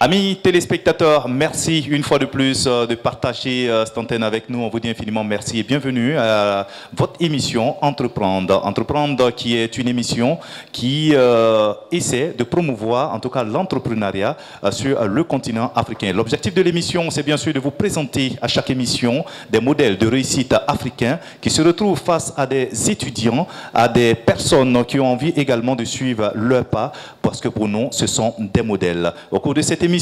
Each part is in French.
Amis téléspectateurs, merci une fois de plus de partager cette antenne avec nous. On vous dit infiniment merci et bienvenue à votre émission Entreprendre. Entreprendre qui est une émission qui essaie de promouvoir en tout cas l'entrepreneuriat sur le continent africain. L'objectif de l'émission, c'est bien sûr de vous présenter à chaque émission des modèles de réussite africains qui se retrouvent face à des étudiants, à des personnes qui ont envie également de suivre leur pas parce que pour nous, ce sont des modèles. Au cours de cette émission,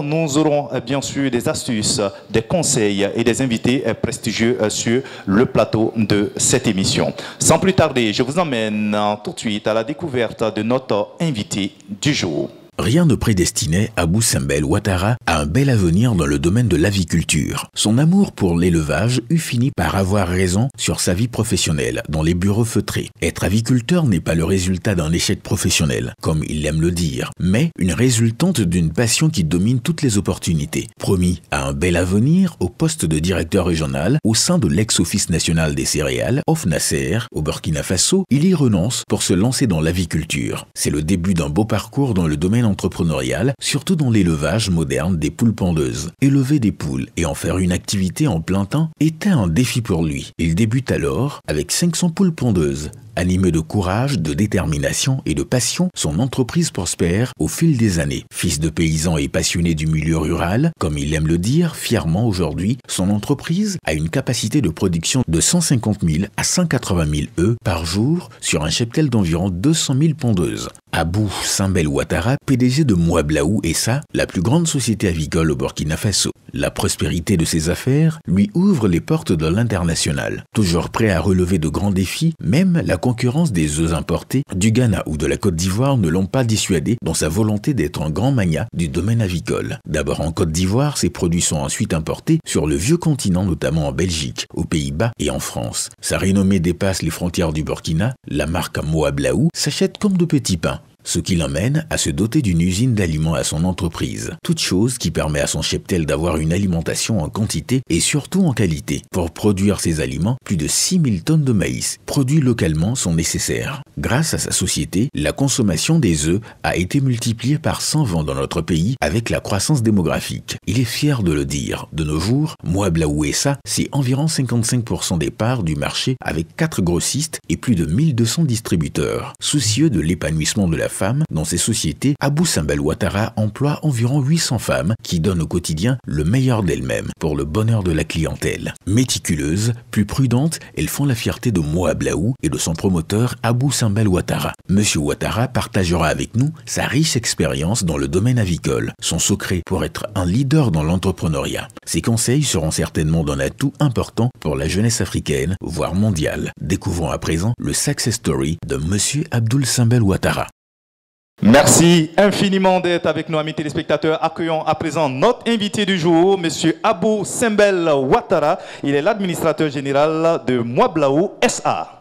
nous aurons bien sûr des astuces, des conseils et des invités prestigieux sur le plateau de cette émission. Sans plus tarder, je vous emmène tout de suite à la découverte de notre invité du jour. Rien ne prédestinait Abou Simbel Ouattara à un bel avenir dans le domaine de l'aviculture. Son amour pour l'élevage eut fini par avoir raison sur sa vie professionnelle dans les bureaux feutrés. Être aviculteur n'est pas le résultat d'un échec professionnel, comme il aime le dire, mais une résultante d'une passion qui domine toutes les opportunités. Promis à un bel avenir au poste de directeur régional au sein de l'ex-Office national des céréales, OFNACER, au Burkina Faso, il y renonce pour se lancer dans l'aviculture. C'est le début d'un beau parcours dans le domaine entrepreneurial, surtout dans l'élevage moderne des poules pondeuses. Élever des poules et en faire une activité en plein temps était un défi pour lui. Il débute alors avec 500 poules pondeuses. Animé de courage, de détermination et de passion, son entreprise prospère au fil des années. Fils de paysan et passionné du milieu rural, comme il aime le dire fièrement aujourd'hui, son entreprise a une capacité de production de 150 000 à 180 000 œufs par jour sur un cheptel d'environ 200 000 pondeuses. Abou Simbel Ouattara, PDG de Moablaou SA, la plus grande société avicole au Burkina Faso. La prospérité de ses affaires lui ouvre les portes de l'international. Toujours prêt à relever de grands défis, même la concurrence des œufs importés du Ghana ou de la Côte d'Ivoire ne l'ont pas dissuadé dans sa volonté d'être un grand magnat du domaine avicole. D'abord en Côte d'Ivoire, ses produits sont ensuite importés sur le vieux continent, notamment en Belgique, aux Pays-Bas et en France. Sa renommée dépasse les frontières du Burkina, la marque Moablaou s'achète comme de petits pains. Ce qui l'emmène à se doter d'une usine d'aliments à son entreprise. Toute chose qui permet à son cheptel d'avoir une alimentation en quantité et surtout en qualité. Pour produire ces aliments, plus de 6000 tonnes de maïs produits localement sont nécessaires. Grâce à sa société, la consommation des œufs a été multipliée par 120 dans notre pays avec la croissance démographique. Il est fier de le dire. De nos jours, Moablaou SA, c'est environ 55% des parts du marché avec 4 grossistes et plus de 1200 distributeurs. Soucieux de l'épanouissement de la femme dans ces sociétés, Abou Simbel Ouattara emploie environ 800 femmes qui donnent au quotidien le meilleur d'elles-mêmes pour le bonheur de la clientèle. Méticuleuses, plus prudentes, elles font la fierté de Moablaou et de son promoteur Abou Simbel Ouattara. Monsieur Ouattara partagera avec nous sa riche expérience dans le domaine avicole, son secret pour être un leader dans l'entrepreneuriat. Ses conseils seront certainement d'un atout important pour la jeunesse africaine, voire mondiale. Découvrons à présent le success story de Monsieur Abdoul Simbel Ouattara. Merci infiniment d'être avec nous, amis téléspectateurs. Accueillons à présent notre invité du jour, M. Abou Simbel Ouattara. Il est l'administrateur général de Moablaou SA.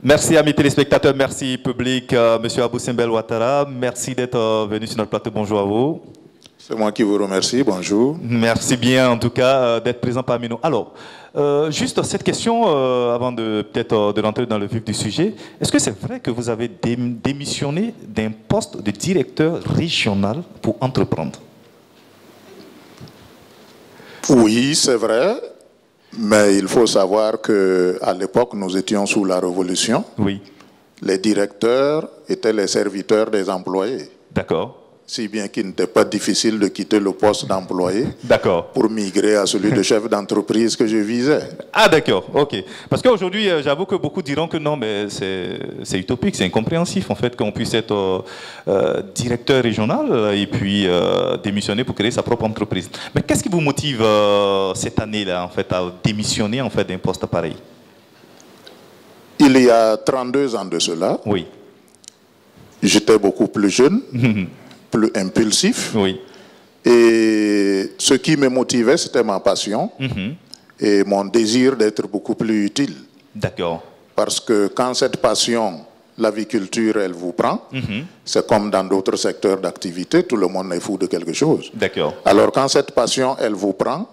Merci amis téléspectateurs, merci public, M. Abou Simbel Ouattara. Merci d'être venu sur notre plateau. Bonjour à vous. C'est moi qui vous remercie, bonjour. Merci bien en tout cas d'être présent parmi nous. Alors, juste cette question, avant de peut-être de rentrer dans le vif du sujet, est-ce que c'est vrai que vous avez démissionné d'un poste de directeur régional pour entreprendre? Oui, c'est vrai, mais il faut savoir qu'à l'époque, nous étions sous la Révolution. Oui. Les directeurs étaient les serviteurs des employés. D'accord. Si bien qu'il n'était pas difficile de quitter le poste d'employé pour migrer à celui de chef d'entreprise que je visais. Ah d'accord, ok. Parce qu'aujourd'hui, j'avoue que beaucoup diront que non, mais c'est utopique, c'est incompréhensif en fait qu'on puisse être directeur régional et puis démissionner pour créer sa propre entreprise. Mais qu'est-ce qui vous motive cette année-là en fait à démissionner en fait d'un poste pareil? Il y a 32 ans de cela, oui. J'étais beaucoup plus jeune. Plus impulsif. Oui. Et ce qui me motivait, c'était ma passion et mon désir d'être beaucoup plus utile. D'accord. Parce que quand cette passion l'aviculture, elle vous prend. C'est comme dans d'autres secteurs d'activité, tout le monde est fou de quelque chose. D'accord. Alors quand cette passion, elle vous prend,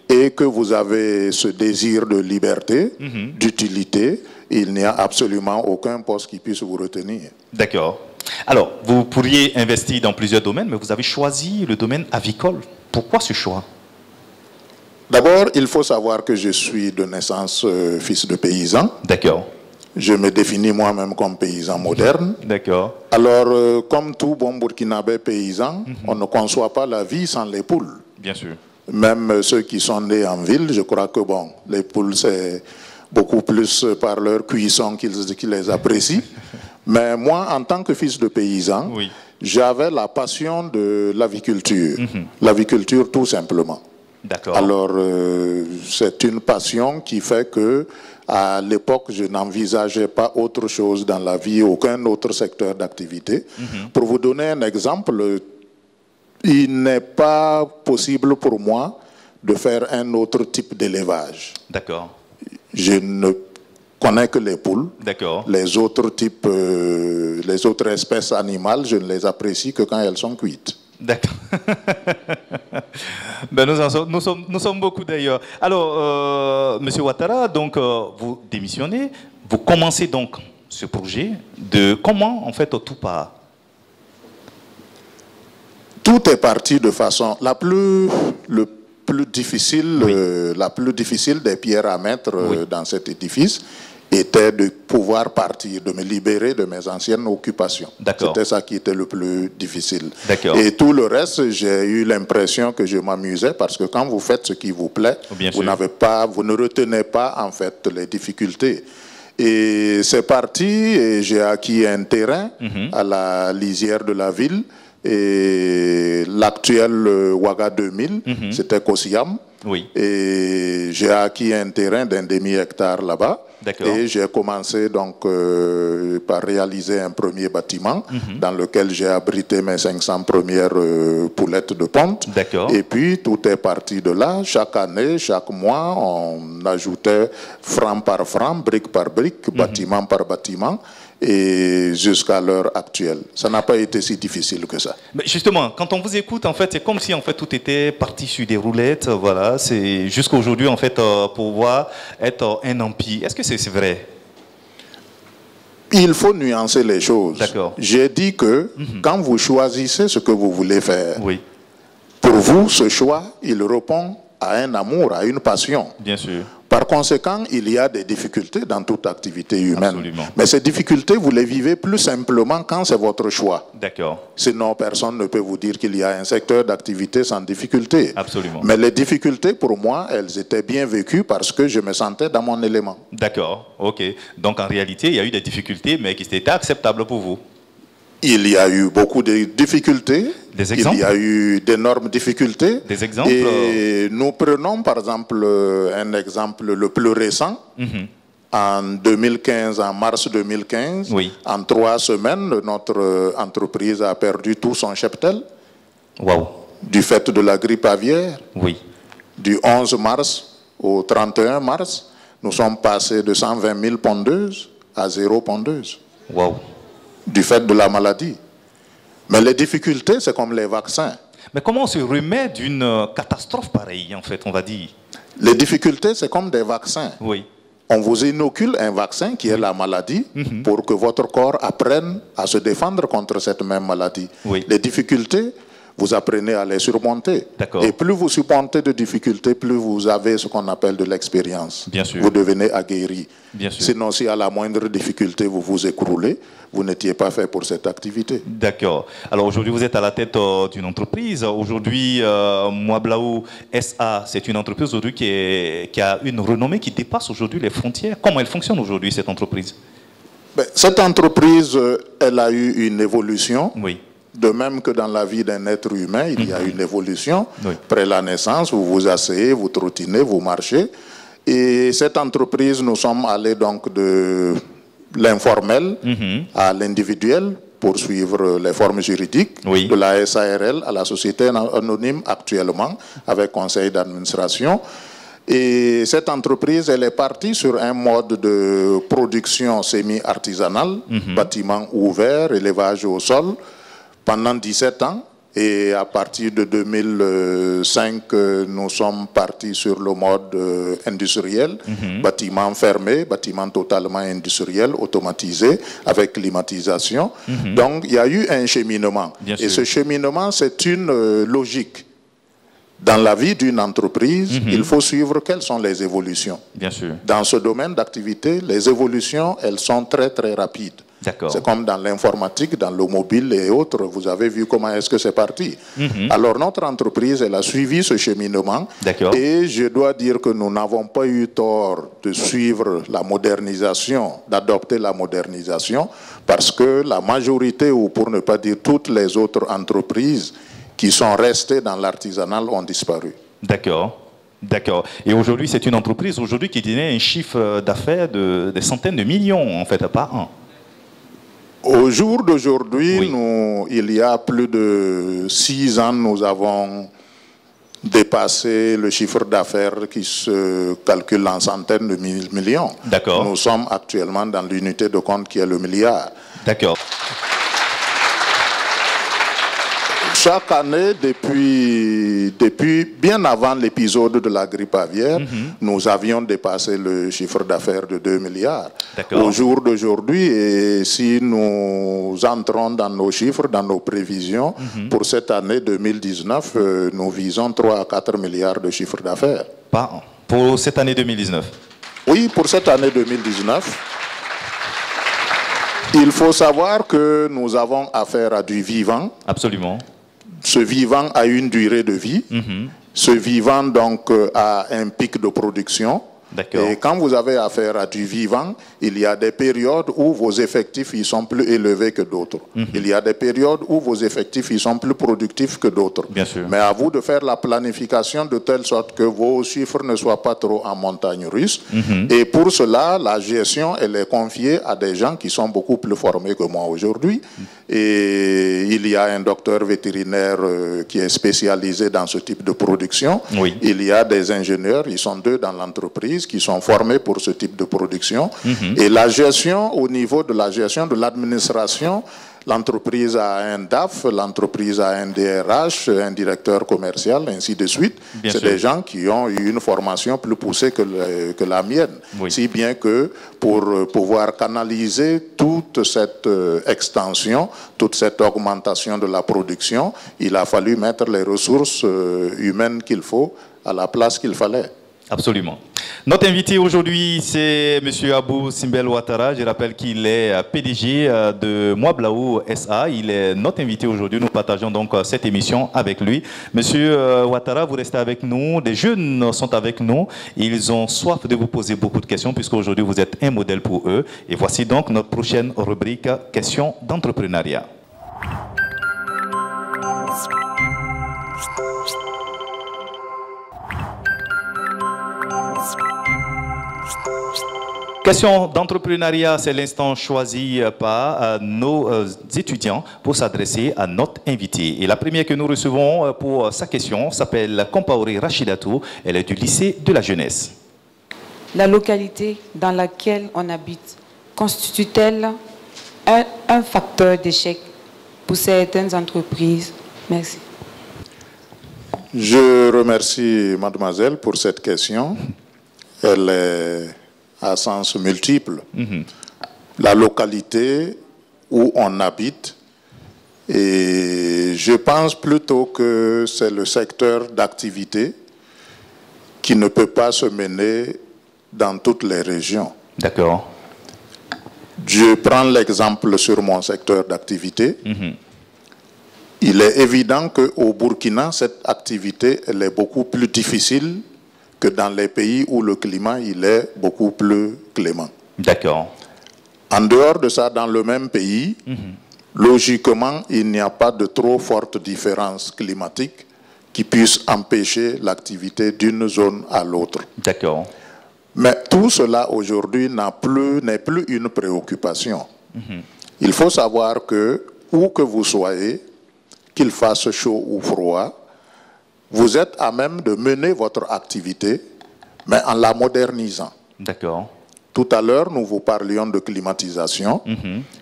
et que vous avez ce désir de liberté, d'utilité, il n'y a absolument aucun poste qui puisse vous retenir. D'accord. Alors, vous pourriez investir dans plusieurs domaines, mais vous avez choisi le domaine avicole. Pourquoi ce choix? D'abord, il faut savoir que je suis de naissance fils de paysan. D'accord. Je me définis moi-même comme paysan moderne. D'accord. Alors, comme tout bon Burkinabé paysan, on ne conçoit pas la vie sans les poules. Bien sûr. Même ceux qui sont nés en ville, je crois que bon, les poules, c'est beaucoup plus par leur cuisson qu'ils les apprécient. Mais moi, en tant que fils de paysan, j'avais la passion de l'aviculture. L'aviculture, tout simplement. D'accord. Alors, c'est une passion qui fait que, à l'époque, je n'envisageais pas autre chose dans la vie, aucun autre secteur d'activité. Pour vous donner un exemple, il n'est pas possible pour moi de faire un autre type d'élevage. D'accord. Je ne connais que les poules. D'accord. Les autres types, les autres espèces animales, je ne les apprécie que quand elles sont cuites. D'accord. Ben nous sommes beaucoup d'ailleurs. Alors, Monsieur Ouattara, donc vous démissionnez, vous commencez donc ce projet. De comment en fait tout part? Tout est parti de façon la plus difficile des pierres à mettre dans cet édifice était de pouvoir partir, de me libérer de mes anciennes occupations. C'était ça qui était le plus difficile. Et tout le reste, j'ai eu l'impression que je m'amusais parce que quand vous faites ce qui vous plaît, vous ne retenez pas en fait les difficultés. Et c'est parti, et j'ai acquis un terrain à la lisière de la ville. Et l'actuel Ouaga 2000, c'était Kosiam. Et j'ai acquis un terrain d'1 demi-hectare là-bas. Et j'ai commencé donc par réaliser un premier bâtiment dans lequel j'ai abrité mes 500 premières poulettes de ponte. Et puis tout est parti de là. Chaque année, chaque mois, on ajoutait franc par franc, brique par brique, bâtiment par bâtiment. Et jusqu'à l'heure actuelle. Ça n'a pas été si difficile que ça. Mais justement, quand on vous écoute, en fait, c'est comme si en fait tout était parti sur des roulettes. Voilà, c'est jusqu'à aujourd'hui en fait pour pouvoir être un empire. Est-ce que c'est vrai? Il faut nuancer les choses. J'ai dit que quand vous choisissez ce que vous voulez faire, pour vous, ce choix, il répond à un amour, à une passion. Bien sûr. Par conséquent, il y a des difficultés dans toute activité humaine. Mais ces difficultés, vous les vivez plus simplement quand c'est votre choix. Sinon, personne ne peut vous dire qu'il y a un secteur d'activité sans difficulté. Mais les difficultés, pour moi, elles étaient bien vécues parce que je me sentais dans mon élément. D'accord, ok. Donc en réalité, il y a eu des difficultés, mais qui étaient acceptables pour vous. Il y a eu beaucoup de difficultés. Des exemples? Il y a eu d'énormes difficultés. Des exemples? Et nous prenons par exemple un exemple le plus récent. En 2015, en mars 2015, en 3 semaines, notre entreprise a perdu tout son cheptel. Du fait de la grippe aviaire. Du 11 mars au 31 mars, nous sommes passés de 120 000 pondeuses à 0 pondeuse. Du fait de la maladie. Mais les difficultés, c'est comme les vaccins. Mais comment on se remet d'une catastrophe pareille, en fait, on va dire? Les difficultés, c'est comme des vaccins. On vous inocule un vaccin qui est la maladie pour que votre corps apprenne à se défendre contre cette même maladie. Les difficultés, vous apprenez à les surmonter. Et plus vous surmontez de difficultés, plus vous avez ce qu'on appelle de l'expérience. Vous devenez aguerri. Sinon, si à la moindre difficulté, vous vous écroulez, vous n'étiez pas fait pour cette activité. D'accord. Alors aujourd'hui, vous êtes à la tête d'une entreprise. Aujourd'hui, Moablaou SA, c'est une entreprise aujourd'hui qui a une renommée qui dépasse aujourd'hui les frontières. Comment elle fonctionne aujourd'hui, cette entreprise? Cette entreprise, elle a eu une évolution. De même que dans la vie d'un être humain, il y a une évolution. Après la naissance, vous vous asseyez, vous trottinez, vous marchez. Et cette entreprise, nous sommes allés donc de l'informel à l'individuel pour suivre les formes juridiques, de la SARL à la société anonyme actuellement, avec conseil d'administration. Et cette entreprise, elle est partie sur un mode de production semi-artisanale, bâtiment ouvert, élevage au sol, pendant 17 ans. Et à partir de 2005, nous sommes partis sur le mode industriel, bâtiment fermé, bâtiment totalement industriel, automatisé, avec climatisation. Donc, il y a eu un cheminement. Et ce cheminement, c'est une logique. Dans la vie d'une entreprise, il faut suivre quelles sont les évolutions. Bien sûr. Dans ce domaine d'activité, les évolutions, elles sont très, très rapides. C'est comme dans l'informatique, dans le mobile et autres. Vous avez vu comment est-ce que c'est parti. Alors, notre entreprise, elle a suivi ce cheminement. Et je dois dire que nous n'avons pas eu tort de suivre la modernisation, d'adopter la modernisation, parce que la majorité, ou pour ne pas dire toutes les autres entreprises qui sont restées dans l'artisanal ont disparu. D'accord. D'accord. Et aujourd'hui, c'est une entreprise qui tenait un chiffre d'affaires de des centaines de millions, en fait, par an. Au jour d'aujourd'hui, il y a plus de 6 ans, nous avons dépassé le chiffre d'affaires qui se calcule en centaines de millions. D'accord. Nous sommes actuellement dans l'unité de compte qui est le milliard. D'accord. Chaque année, depuis bien avant l'épisode de la grippe aviaire, nous avions dépassé le chiffre d'affaires de 2 milliards. Au jour d'aujourd'hui, et si nous entrons dans nos chiffres, dans nos prévisions, pour cette année 2019, nous visons 3 à 4 milliards de chiffre d'affaires. Par an. Pour cette année 2019? Oui, pour cette année 2019. Il faut savoir que nous avons affaire à du vivant. Absolument. Ce vivant a une durée de vie. Ce vivant, donc, a un pic de production. Et quand vous avez affaire à du vivant, il y a des périodes où vos effectifs ils sont plus élevés que d'autres. Il y a des périodes où vos effectifs ils sont plus productifs que d'autres. Mais à vous de faire la planification de telle sorte que vos chiffres ne soient pas trop en montagne russe. Et pour cela, la gestion, elle est confiée à des gens qui sont beaucoup plus formés que moi aujourd'hui. Et il y a un docteur vétérinaire qui est spécialisé dans ce type de production. Il y a des ingénieurs, ils sont 2 dans l'entreprise, qui sont formés pour ce type de production. Et la gestion, au niveau de la gestion de l'administration, l'entreprise a un DAF, l'entreprise a un DRH, un directeur commercial, ainsi de suite. C'est des gens qui ont eu une formation plus poussée que la mienne. Si bien que pour pouvoir canaliser toute cette extension, toute cette augmentation de la production, il a fallu mettre les ressources humaines qu'il faut à la place qu'il fallait. Absolument. Notre invité aujourd'hui, c'est M. Abou Simbel Ouattara. Je rappelle qu'il est PDG de Moablaou SA. Il est notre invité aujourd'hui. Nous partageons donc cette émission avec lui. Monsieur Ouattara, vous restez avec nous. Des jeunes sont avec nous. Ils ont soif de vous poser beaucoup de questions puisqu'aujourd'hui vous êtes un modèle pour eux. Et voici donc notre prochaine rubrique, questions d'entrepreneuriat. Question d'entrepreneuriat, c'est l'instant choisi par nos étudiants pour s'adresser à notre invité. Et la première que nous recevons pour sa question s'appelle Compaoré Rachidatou. Elle est du lycée de la jeunesse. La localité dans laquelle on habite constitue-t-elle un facteur d'échec pour certaines entreprises? Merci. Je remercie mademoiselle pour cette question. Elle est à sens multiple. La localité où on habite, et je pense plutôt que c'est le secteur d'activité qui ne peut pas se mener dans toutes les régions. D'accord. Je prends l'exemple sur mon secteur d'activité. Il est évident qu'au Burkina, cette activité elle est beaucoup plus difficile que dans les pays où le climat il est beaucoup plus clément. D'accord. En dehors de ça, dans le même pays, logiquement, il n'y a pas de trop forte différence climatique qui puisse empêcher l'activité d'une zone à l'autre. D'accord. Mais tout cela aujourd'hui n'est plus une préoccupation. Il faut savoir que, où que vous soyez, qu'il fasse chaud ou froid, vous êtes à même de mener votre activité mais en la modernisant. D'accord. Tout à l'heure, nous vous parlions de climatisation.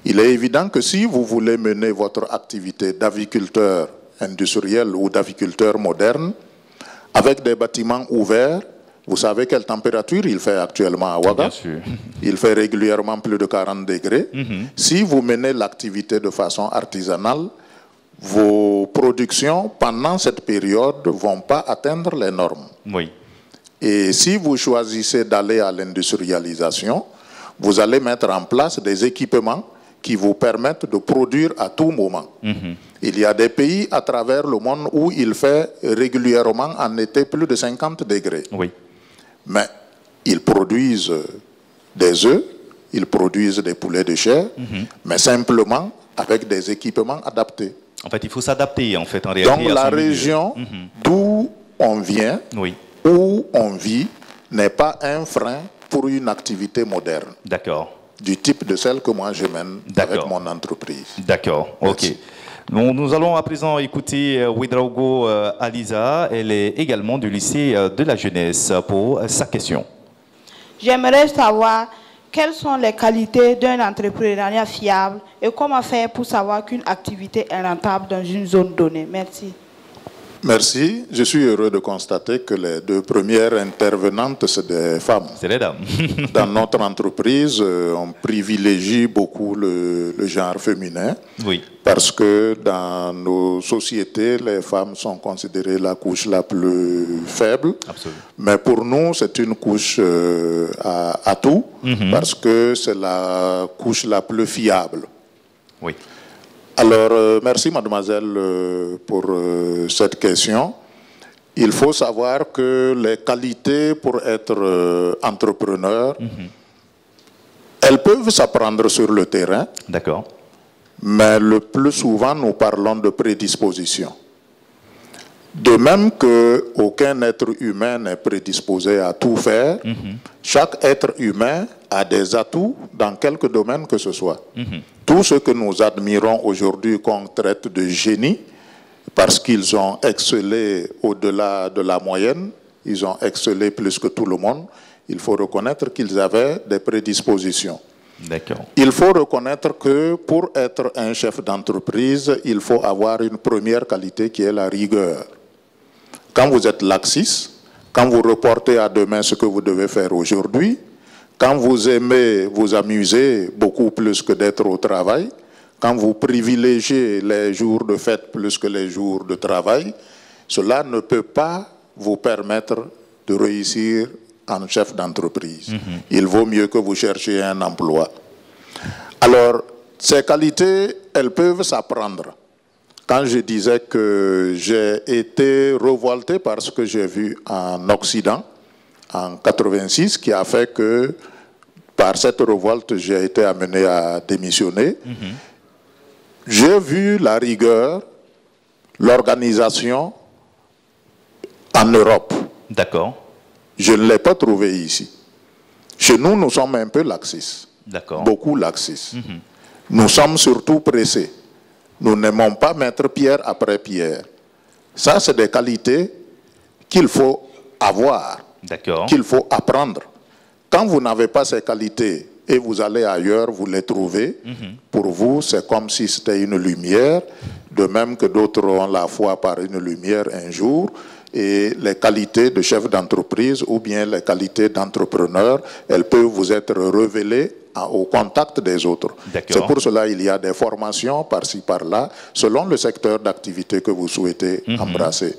Il est évident que si vous voulez mener votre activité d'aviculteur industriel ou d'aviculteur moderne, avec des bâtiments ouverts, vous savez quelle température il fait actuellement à Ouaga? Bien sûr. Il fait régulièrement plus de 40 degrés. Si vous menez l'activité de façon artisanale, vos productions pendant cette période ne vont pas atteindre les normes. Oui. Et si vous choisissez d'aller à l'industrialisation, vous allez mettre en place des équipements qui vous permettent de produire à tout moment. Il y a des pays à travers le monde où il fait régulièrement en été plus de 50 degrés. Oui. Mais ils produisent des œufs, ils produisent des poulets de chair, mais simplement avec des équipements adaptés. En fait, il faut s'adapter, en fait, en réalité. Donc la région d'où on vient, oui. où on vit, n'est pas un frein pour une activité moderne. D'accord. Du type de celle que moi je mène avec mon entreprise. D'accord, ok. Nous allons à présent écouter Ouedraogo Aliza. Elle est également du lycée de la jeunesse pour sa question. J'aimerais savoir quelles sont les qualités d'un entrepreneuriat fiable et comment faire pour savoir qu'une activité est rentable dans une zone donnée. Merci. Merci. Je suis heureux de constater que les deux premières intervenantes, c'est des femmes. C'est les dames. Dans notre entreprise, on privilégie beaucoup le genre féminin. Oui. Parce que dans nos sociétés, les femmes sont considérées la couche la plus faible. Absolument. Mais pour nous, c'est une couche à tout, parce que c'est la couche la plus fiable. Oui. Alors, merci mademoiselle pour cette question. Il faut savoir que les qualités pour être entrepreneur, elles peuvent s'apprendre sur le terrain. D'accord. Mais le plus souvent, nous parlons de prédisposition. De même qu'aucun être humain n'est prédisposé à tout faire, chaque être humain a des atouts dans quelque domaine que ce soit. Tout ce que nous admirons aujourd'hui qu'on traite de génie, parce qu'ils ont excellé au-delà de la moyenne, ils ont excellé plus que tout le monde, il faut reconnaître qu'ils avaient des prédispositions. Il faut reconnaître que pour être un chef d'entreprise, il faut avoir une première qualité qui est la rigueur. Quand vous êtes laxiste, quand vous reportez à demain ce que vous devez faire aujourd'hui, quand vous aimez vous amuser beaucoup plus que d'être au travail, quand vous privilégiez les jours de fête plus que les jours de travail, cela ne peut pas vous permettre de réussir en chef d'entreprise. Il vaut mieux que vous cherchiez un emploi. Alors, ces qualités, elles peuvent s'apprendre. Quand je disais que j'ai été révolté par ce que j'ai vu en Occident, en 86, qui a fait que, par cette révolte, j'ai été amené à démissionner. J'ai vu la rigueur, l'organisation en Europe. D'accord. Je ne l'ai pas trouvé ici. Chez nous, nous sommes un peu laxistes. D'accord. Beaucoup laxistes. Nous sommes surtout pressés. Nous n'aimons pas mettre pierre après pierre. Ça, c'est des qualités qu'il faut avoir, qu'il faut apprendre. Quand vous n'avez pas ces qualités et vous allez ailleurs, vous les trouvez, pour vous, c'est comme si c'était une lumière, de même que d'autres ont la foi par une lumière un jour, et les qualités de chef d'entreprise ou bien les qualités d'entrepreneur, elles peuvent vous être révélées au contact des autres. C'est pour cela qu'il y a des formations par-ci, par-là, selon le secteur d'activité que vous souhaitez embrasser.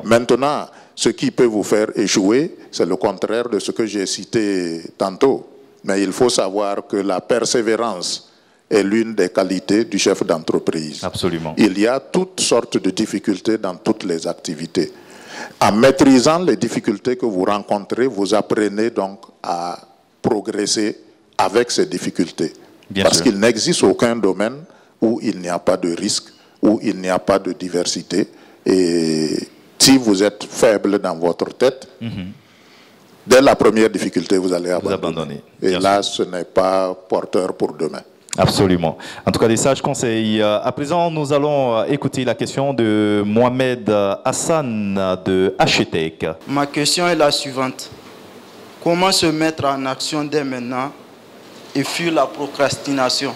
Maintenant, ce qui peut vous faire échouer, c'est le contraire de ce que j'ai cité tantôt. Mais il faut savoir que la persévérance est l'une des qualités du chef d'entreprise. Absolument. Il y a toutes sortes de difficultés dans toutes les activités. En maîtrisant les difficultés que vous rencontrez, vous apprenez donc à progresser avec ces difficultés. Parce qu'il n'existe aucun domaine où il n'y a pas de risque, où il n'y a pas de diversité. Et si vous êtes faible dans votre tête, dès la première difficulté, vous allez abandonner. Et là, ce n'est pas porteur pour demain. Absolument. En tout cas, des sages conseils. À présent, nous allons écouter la question de Mohamed Hassan de HTEC. Ma question est la suivante. Comment se mettre en action dès maintenant et fuir la procrastination?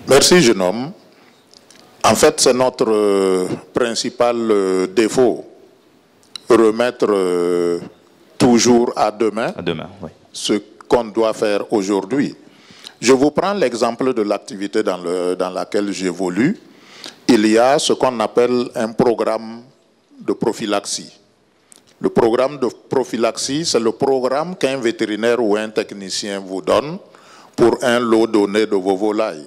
Merci, jeune homme. En fait, c'est notre principal défaut. Remettre toujours à demain, oui, ce qu'on doit faire aujourd'hui. Je vous prends l'exemple de l'activité dans laquelle j'évolue. Il y a ce qu'on appelle un programme de prophylaxie. Le programme de prophylaxie, c'est le programme qu'un vétérinaire ou un technicien vous donne pour un lot donné de vos volailles.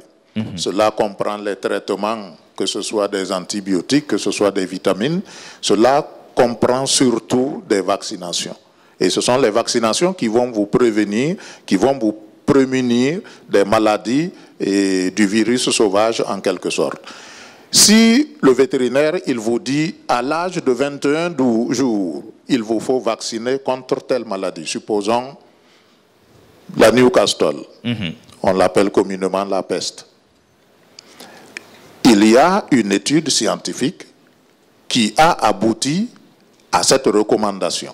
Cela comprend les traitements, que ce soit des antibiotiques, que ce soit des vitamines. Cela comprend surtout des vaccinations. Et ce sont les vaccinations qui vont vous prévenir, qui vont vous prémunir des maladies et du virus sauvage en quelque sorte. Si le vétérinaire, il vous dit à l'âge de 21 jours, il vous faut vacciner contre telle maladie, supposons la Newcastle, on l'appelle communément la peste. Il y a une étude scientifique qui a abouti à cette recommandation.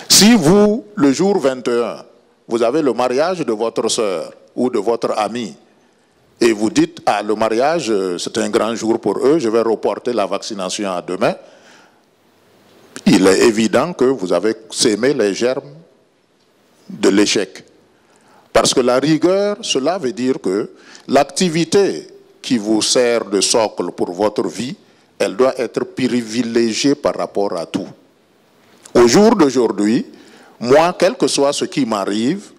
Si vous, le jour 21, vous avez le mariage de votre sœur ou de votre ami, et vous dites, ah, le mariage, c'est un grand jour pour eux, je vais reporter la vaccination à demain, il est évident que vous avez sémé les germes de l'échec. Parce que la rigueur, cela veut dire que l'activité qui vous sert de socle pour votre vie, elle doit être privilégiée par rapport à tout. Au jour d'aujourd'hui, moi, quel que soit ce qui m'arrive,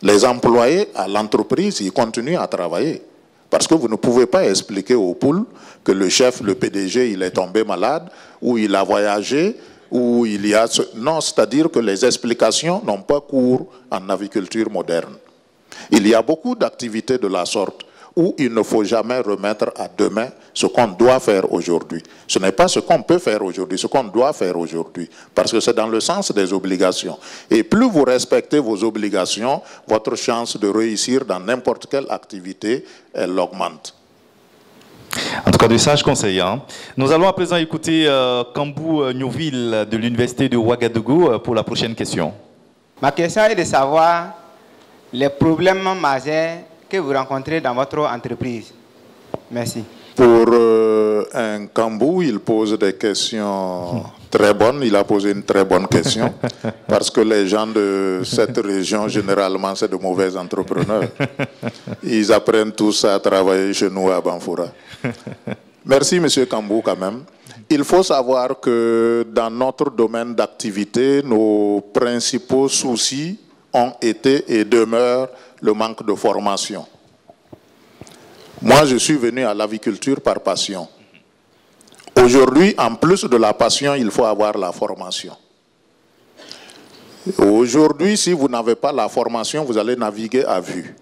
les employés à l'entreprise, ils continuent à travailler. Parce que vous ne pouvez pas expliquer aux poules que le chef, le PDG, il est tombé malade, ou il a voyagé, ou il y a... Non, c'est-à-dire que les explications n'ont pas cours en aviculture moderne. Il y a beaucoup d'activités de la sorte où il ne faut jamais remettre à demain ce qu'on doit faire aujourd'hui. Ce n'est pas ce qu'on peut faire aujourd'hui, ce qu'on doit faire aujourd'hui, parce que c'est dans le sens des obligations. Et plus vous respectez vos obligations, votre chance de réussir dans n'importe quelle activité, elle augmente. En tout cas, de sages conseils. Hein. Nous allons à présent écouter Kambou Nyouville de l'Université de Ouagadougou pour la prochaine question. Ma question est de savoir les problèmes majeurs que vous rencontrez dans votre entreprise. Merci. Pour un Kambou, il pose des questions très bonnes. Il a posé une très bonne question. Parce que les gens de cette région, généralement, c'est de mauvais entrepreneurs. Ils apprennent tous à travailler chez nous à Banfoura. Merci, M. Kambou, quand même. Il faut savoir que dans notre domaine d'activité, nos principaux soucis ont été et demeurent le manque de formation. Moi, je suis venu à l'aviculture par passion. Aujourd'hui, en plus de la passion, il faut avoir la formation. Aujourd'hui, si vous n'avez pas la formation, vous allez naviguer à vue.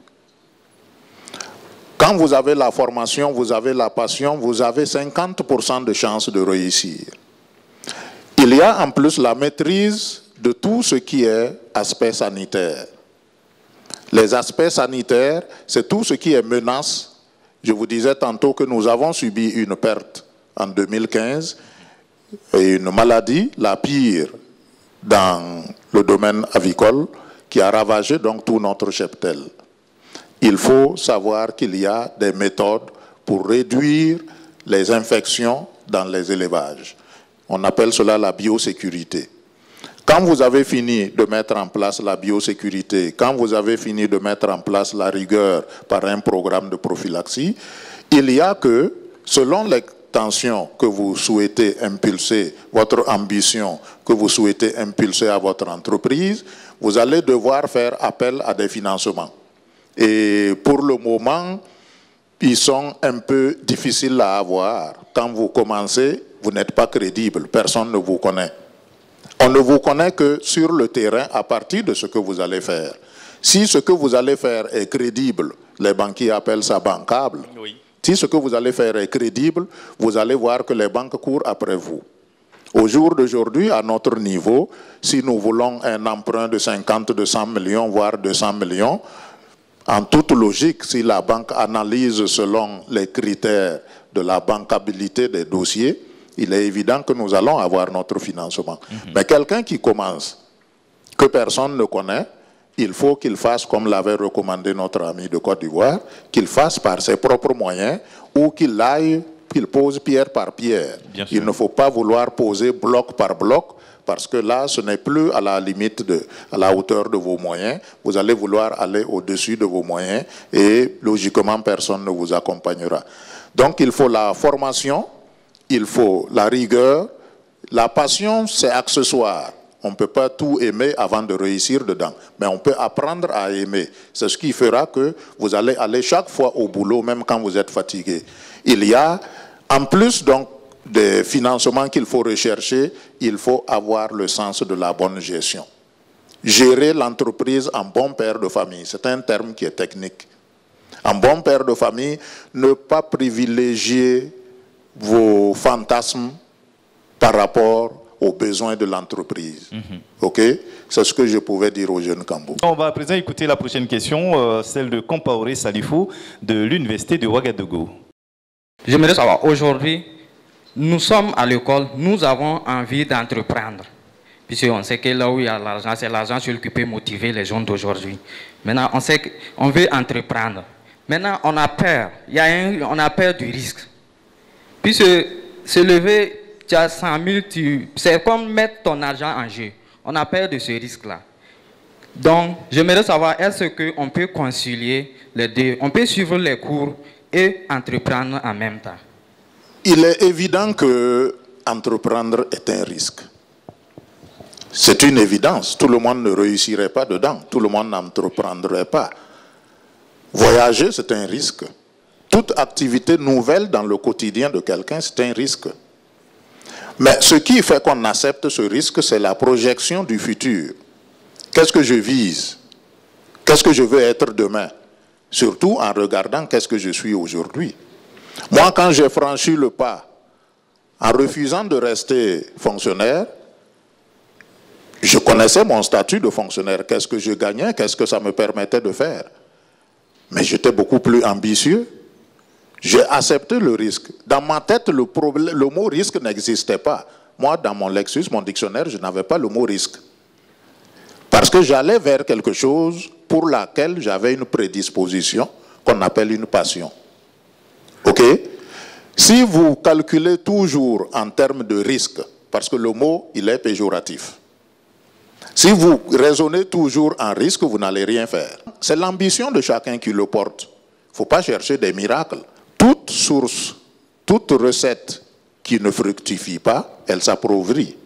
Quand vous avez la formation, vous avez la passion, vous avez 50% de chances de réussir. Il y a en plus la maîtrise de tout ce qui est aspect sanitaire. Les aspects sanitaires, c'est tout ce qui est menace. Je vous disais tantôt que nous avons subi une perte en 2015 et une maladie, la pire dans le domaine avicole, qui a ravagé donc tout notre cheptel. Il faut savoir qu'il y a des méthodes pour réduire les infections dans les élevages. On appelle cela la biosécurité. Quand vous avez fini de mettre en place la biosécurité, quand vous avez fini de mettre en place la rigueur par un programme de prophylaxie, il y a que, selon les tensions que vous souhaitez impulser, votre ambition que vous souhaitez impulser à votre entreprise, vous allez devoir faire appel à des financements. Et pour le moment, ils sont un peu difficiles à avoir. Quand vous commencez, vous n'êtes pas crédible, personne ne vous connaît. On ne vous connaît que sur le terrain à partir de ce que vous allez faire. Si ce que vous allez faire est crédible, les banquiers appellent ça bancable. Oui. Si ce que vous allez faire est crédible, vous allez voir que les banques courent après vous. Au jour d'aujourd'hui, à notre niveau, si nous voulons un emprunt de 50, de 100 millions, voire 200 millions, en toute logique, si la banque analyse selon les critères de la bancabilité des dossiers, il est évident que nous allons avoir notre financement. Mais quelqu'un qui commence, que personne ne connaît, il faut qu'il fasse comme l'avait recommandé notre ami de Côte d'Ivoire, qu'il fasse par ses propres moyens ou qu'il aille, qu'il pose pierre par pierre. Il ne faut pas vouloir poser bloc par bloc, parce que là, ce n'est plus à la limite, à la hauteur de vos moyens. Vous allez vouloir aller au-dessus de vos moyens et logiquement, personne ne vous accompagnera. Donc, il faut la formation, il faut la rigueur. La passion, c'est accessoire. On ne peut pas tout aimer avant de réussir dedans. Mais on peut apprendre à aimer. C'est ce qui fera que vous allez aller chaque fois au boulot, même quand vous êtes fatigué. Il y a, en plus donc, des financements qu'il faut rechercher, il faut avoir le sens de la bonne gestion. Gérer l'entreprise en bon père de famille, c'est un terme qui est technique. En bon père de famille, ne pas privilégier vos fantasmes par rapport aux besoins de l'entreprise. Ok? C'est ce que je pouvais dire aux jeunes Kambou. On va à présent écouter la prochaine question, celle de Compaoré Salifou de l'Université de Ouagadougou. J'aimerais savoir, aujourd'hui, nous sommes à l'école, nous avons envie d'entreprendre. Puisqu'on sait que là où il y a l'argent, c'est l'argent sur qui peut motiver les jeunes d'aujourd'hui. Maintenant, on sait qu'on veut entreprendre. Maintenant, on a peur. On a peur du risque. Puisque se lever, tu as 100 000, c'est comme mettre ton argent en jeu. On a peur de ce risque-là. Donc, j'aimerais savoir, est-ce qu'on peut concilier les deux? On peut suivre les cours et entreprendre en même temps. Il est évident que entreprendre est un risque. C'est une évidence. Tout le monde ne réussirait pas dedans. Tout le monde n'entreprendrait pas. Voyager, c'est un risque. Toute activité nouvelle dans le quotidien de quelqu'un, c'est un risque. Mais ce qui fait qu'on accepte ce risque, c'est la projection du futur. Qu'est-ce que je vise? Qu'est-ce que je veux être demain? Surtout en regardant qu'est-ce que je suis aujourd'hui. Moi, quand j'ai franchi le pas, en refusant de rester fonctionnaire, je connaissais mon statut de fonctionnaire. Qu'est-ce que je gagnais? Qu'est-ce que ça me permettait de faire? Mais j'étais beaucoup plus ambitieux. J'ai accepté le risque. Dans ma tête, le mot risque n'existait pas. Moi, dans mon Lexus, mon dictionnaire, je n'avais pas le mot risque. Parce que j'allais vers quelque chose pour laquelle j'avais une prédisposition qu'on appelle une passion. OK? Si vous calculez toujours en termes de risque, parce que le mot, il est péjoratif. Si vous raisonnez toujours en risque, vous n'allez rien faire. C'est l'ambition de chacun qui le porte. Il ne faut pas chercher des miracles. Toute source, toute recette qui ne fructifie pas, elle s'appauvrit.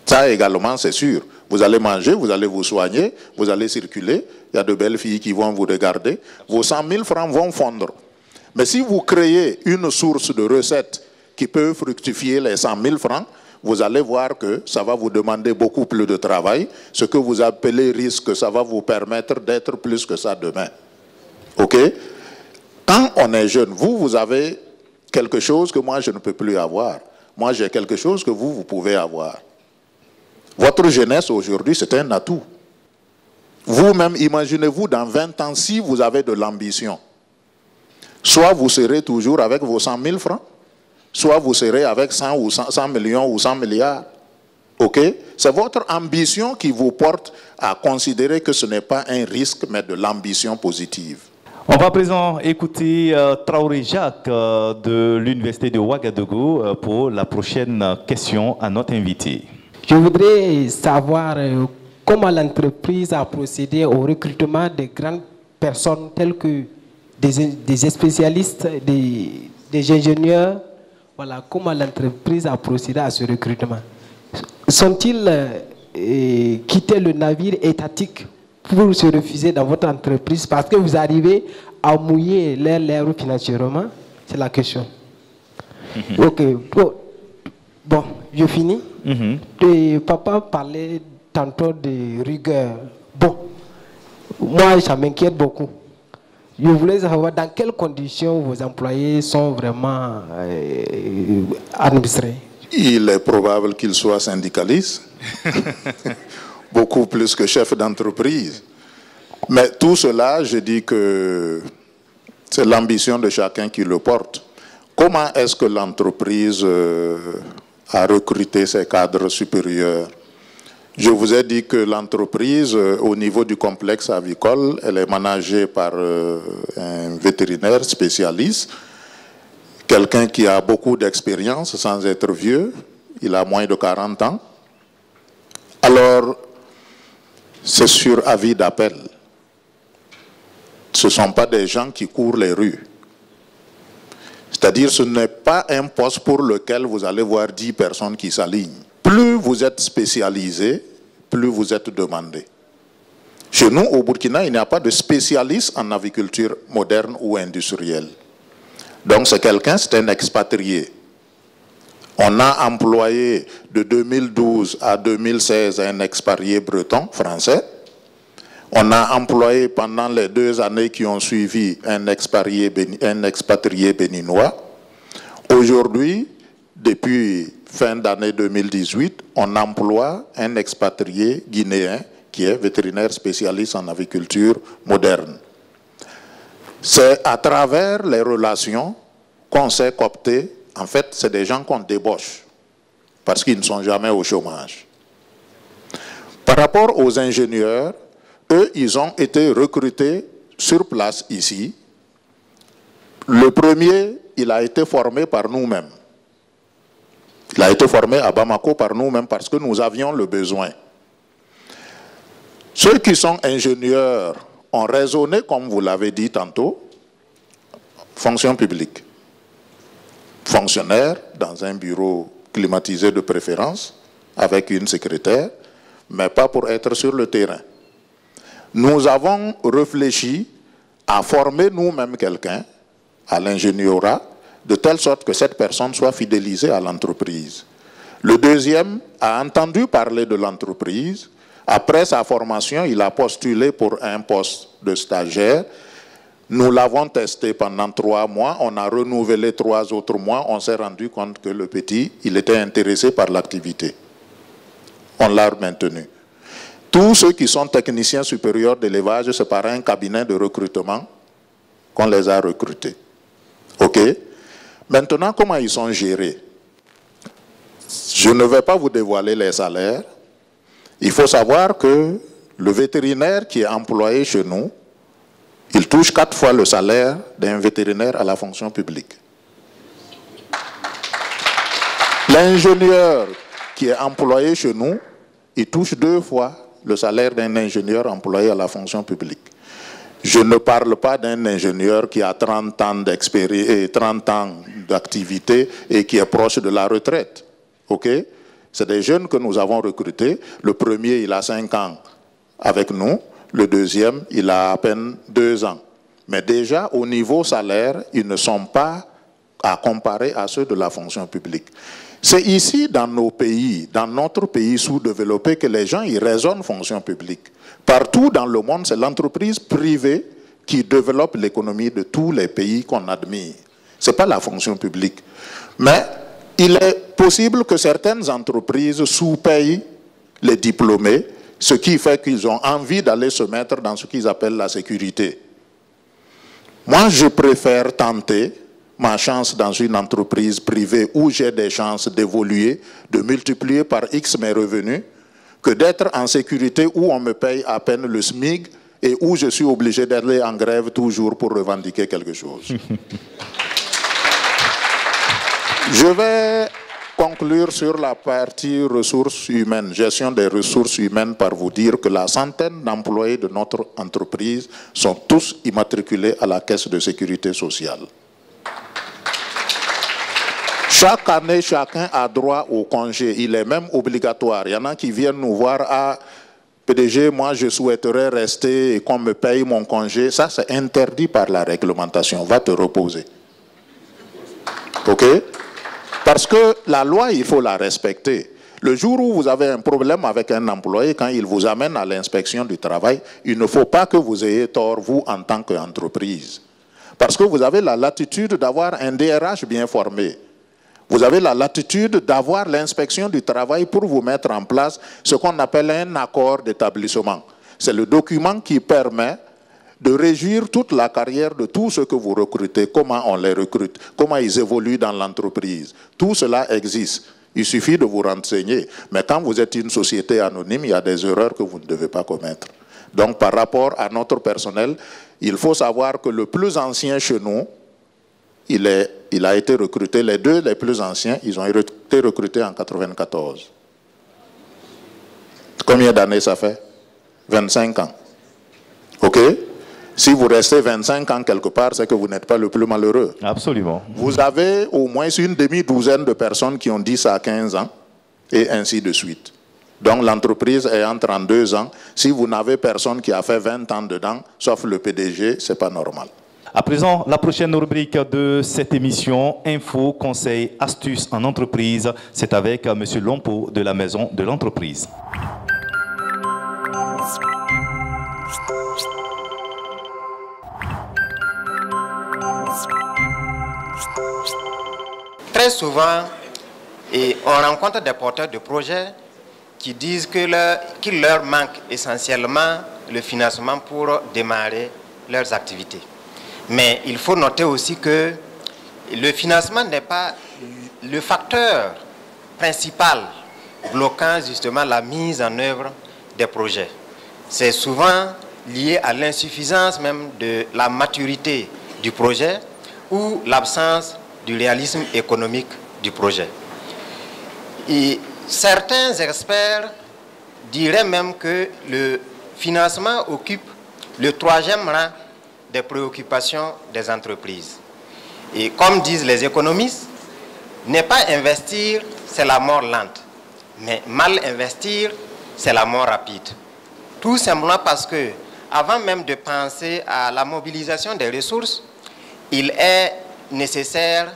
Ça également, c'est sûr. Vous allez manger, vous allez vous soigner, vous allez circuler. Il y a de belles filles qui vont vous regarder. Vos 100 000 francs vont fondre. Mais si vous créez une source de recettes qui peut fructifier les 100 000 francs, vous allez voir que ça va vous demander beaucoup plus de travail. Ce que vous appelez risque, ça va vous permettre d'être plus que ça demain. OK? Quand on est jeune, vous avez quelque chose que moi, je ne peux plus avoir. Moi, j'ai quelque chose que vous pouvez avoir. Votre jeunesse aujourd'hui, c'est un atout. Vous-même, imaginez-vous dans 20 ans, si vous avez de l'ambition, soit vous serez toujours avec vos 100 000 francs, soit vous serez avec 100 millions ou 100 milliards. OK? C'est votre ambition qui vous porte à considérer que ce n'est pas un risque, mais de l'ambition positive. On va à présent écouter Traoré Jacques de l'Université de Ouagadougou pour la prochaine question à notre invité. Je voudrais savoir comment l'entreprise a procédé au recrutement de grandes personnes telles que des spécialistes, des ingénieurs. Voilà, comment l'entreprise a procédé à ce recrutement. Sont-ils quitté le navire étatique pour se refuser dans votre entreprise parce que vous arrivez à mouiller leurs lèvres financièrement? C'est la question. Ok. Bon, je finis. Et papa parlait tantôt de rigueur. Bon, moi, ça m'inquiète beaucoup. Je voulais savoir dans quelles conditions vos employés sont vraiment administrés. Il est probable qu'ils soient syndicalistes, beaucoup plus que chefs d'entreprise. Mais tout cela, je dis que c'est l'ambition de chacun qui le porte. Comment est-ce que l'entreprise a recruté ses cadres supérieurs? Je vous ai dit que l'entreprise, au niveau du complexe avicole, elle est managée par un vétérinaire spécialiste, quelqu'un qui a beaucoup d'expérience sans être vieux, il a moins de 40 ans. Alors, c'est sur avis d'appel. Ce ne sont pas des gens qui courent les rues. C'est-à-dire, ce n'est pas un poste pour lequel vous allez voir 10 personnes qui s'alignent. Plus vous êtes spécialisé, plus vous êtes demandé. Chez nous, au Burkina, il n'y a pas de spécialiste en aviculture moderne ou industrielle. Donc, c'est quelqu'un, c'est un expatrié. On a employé de 2012 à 2016 un expatrié breton, français. On a employé pendant les 2 années qui ont suivi un expatrié béninois. Aujourd'hui, depuis fin d'année 2018, on emploie un expatrié guinéen qui est vétérinaire spécialiste en aviculture moderne. C'est à travers les relations qu'on s'est coopté. En fait, c'est des gens qu'on débauche parce qu'ils ne sont jamais au chômage. Par rapport aux ingénieurs, eux, ils ont été recrutés sur place ici. Le premier, il a été formé par nous-mêmes. Il a été formé à Bamako par nous-mêmes parce que nous avions le besoin. Ceux qui sont ingénieurs ont raisonné, comme vous l'avez dit tantôt, fonction publique. Fonctionnaire dans un bureau climatisé de préférence, avec une secrétaire, mais pas pour être sur le terrain. Nous avons réfléchi à former nous-mêmes quelqu'un à l'ingénierat, de telle sorte que cette personne soit fidélisée à l'entreprise. Le deuxième a entendu parler de l'entreprise. Après sa formation, il a postulé pour un poste de stagiaire. Nous l'avons testé pendant 3 mois. On a renouvelé 3 autres mois. On s'est rendu compte que le petit, il était intéressé par l'activité. On l'a maintenu. Tous ceux qui sont techniciens supérieurs d'élevage, c'est par un cabinet de recrutement qu'on les a recrutés. OK? Maintenant, comment ils sont gérés? Je ne vais pas vous dévoiler les salaires. Il faut savoir que le vétérinaire qui est employé chez nous, il touche 4 fois le salaire d'un vétérinaire à la fonction publique. L'ingénieur qui est employé chez nous, il touche 2 fois le salaire d'un ingénieur employé à la fonction publique. Je ne parle pas d'un ingénieur qui a 30 ans d'expérience et 30 ans d'activité et qui est proche de la retraite. OK? C'est des jeunes que nous avons recrutés. Le premier, il a 5 ans avec nous. Le deuxième, il a à peine 2 ans. Mais déjà, au niveau salaire, ils ne sont pas à comparer à ceux de la fonction publique. C'est ici, dans nos pays, dans notre pays sous-développé, que les gens ils raisonnent fonction publique. Partout dans le monde, c'est l'entreprise privée qui développe l'économie de tous les pays qu'on admire. Ce n'est pas la fonction publique. Mais il est possible que certaines entreprises sous-payent les diplômés, ce qui fait qu'ils ont envie d'aller se mettre dans ce qu'ils appellent la sécurité. Moi, je préfère tenter ma chance dans une entreprise privée où j'ai des chances d'évoluer, de multiplier par X mes revenus, que d'être en sécurité où on me paye à peine le SMIC et où je suis obligé d'aller en grève toujours pour revendiquer quelque chose. Je vais conclure sur la partie ressources humaines, gestion des ressources humaines, par vous dire que la centaine d'employés de notre entreprise sont tous immatriculés à la Caisse de sécurité sociale. Chaque année, chacun a droit au congé. Il est même obligatoire. Il y en a qui viennent nous voir à PDG, moi je souhaiterais rester et qu'on me paye mon congé. Ça, c'est interdit par la réglementation. Va te reposer. OK? Parce que la loi, il faut la respecter. Le jour où vous avez un problème avec un employé, quand il vous amène à l'inspection du travail, il ne faut pas que vous ayez tort, vous, en tant qu'entreprise. Parce que vous avez la latitude d'avoir un DRH bien formé. Vous avez la latitude d'avoir l'inspection du travail pour vous mettre en place ce qu'on appelle un accord d'établissement. C'est le document qui permet de régir toute la carrière de tous ceux que vous recrutez, comment on les recrute, comment ils évoluent dans l'entreprise. Tout cela existe. Il suffit de vous renseigner. Mais quand vous êtes une société anonyme, il y a des erreurs que vous ne devez pas commettre. Donc, par rapport à notre personnel, il faut savoir que le plus ancien chez nous, il a été recruté, les deux les plus anciens, ils ont été recrutés en 1994. Combien d'années ça fait? 25 ans. OK? Si vous restez 25 ans quelque part, c'est que vous n'êtes pas le plus malheureux. Absolument. Vous avez au moins une demi-douzaine de personnes qui ont 10 à 15 ans, et ainsi de suite. Donc l'entreprise est en 32 ans. Si vous n'avez personne qui a fait 20 ans dedans, sauf le PDG, ce n'est pas normal. À présent, la prochaine rubrique de cette émission, Info, Conseils, Astuces en entreprise, c'est avec M. Lompo de la Maison de l'entreprise. Très souvent, on rencontre des porteurs de projets qui disent qu'il leur manque essentiellement le financement pour démarrer leurs activités. Mais il faut noter aussi que le financement n'est pas le facteur principal bloquant justement la mise en œuvre des projets. C'est souvent lié à l'insuffisance même de la maturité du projet ou l'absence du réalisme économique du projet. Et certains experts diraient même que le financement occupe le 3e rang des préoccupations des entreprises. Et comme disent les économistes, ne pas investir, c'est la mort lente. Mais mal investir, c'est la mort rapide. Tout simplement parce que, avant même de penser à la mobilisation des ressources, il est nécessaire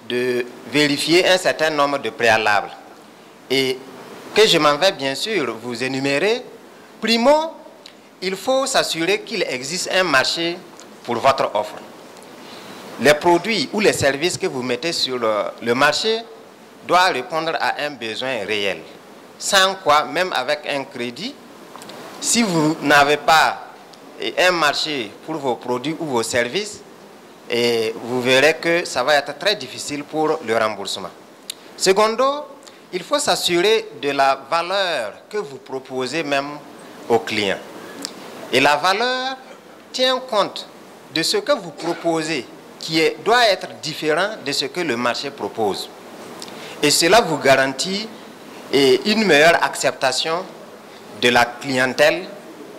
de vérifier un certain nombre de préalables. Et que je m'en vais bien sûr vous énumérer. Primo, il faut s'assurer qu'il existe un marché pour votre offre. Les produits ou les services que vous mettez sur le marché doivent répondre à un besoin réel. Sans quoi, même avec un crédit, si vous n'avez pas un marché pour vos produits ou vos services, vous verrez que ça va être très difficile pour le remboursement. Secondo, il faut s'assurer de la valeur que vous proposez même aux clients. Et la valeur tient compte de ce que vous proposez, qui doit être différent de ce que le marché propose. Et cela vous garantit une meilleure acceptation de la clientèle,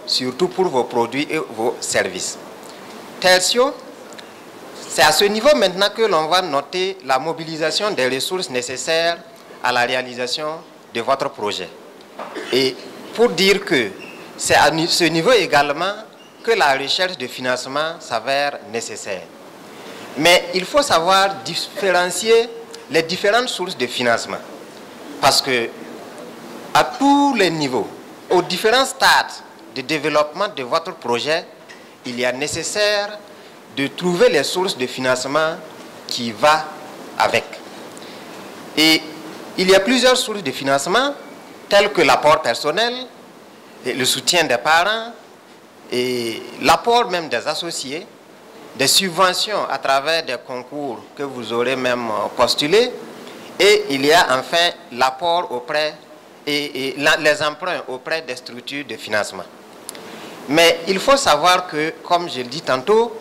surtout pour vos produits et vos services. Tertio, c'est à ce niveau maintenant que l'on va noter la mobilisation des ressources nécessaires à la réalisation de votre projet. Et pour dire que c'est à ce niveau également que la recherche de financement s'avère nécessaire. Mais il faut savoir différencier les différentes sources de financement. Parce que à tous les niveaux, aux différents stades de développement de votre projet, il est nécessaire de trouver les sources de financement qui vont avec. Et il y a plusieurs sources de financement, telles que l'apport personnel, le soutien des parents, et l'apport même des associés, des subventions à travers des concours que vous aurez même postulés, et il y a enfin l'apport auprès et les emprunts auprès des structures de financement. Mais il faut savoir que, comme je le dis tantôt,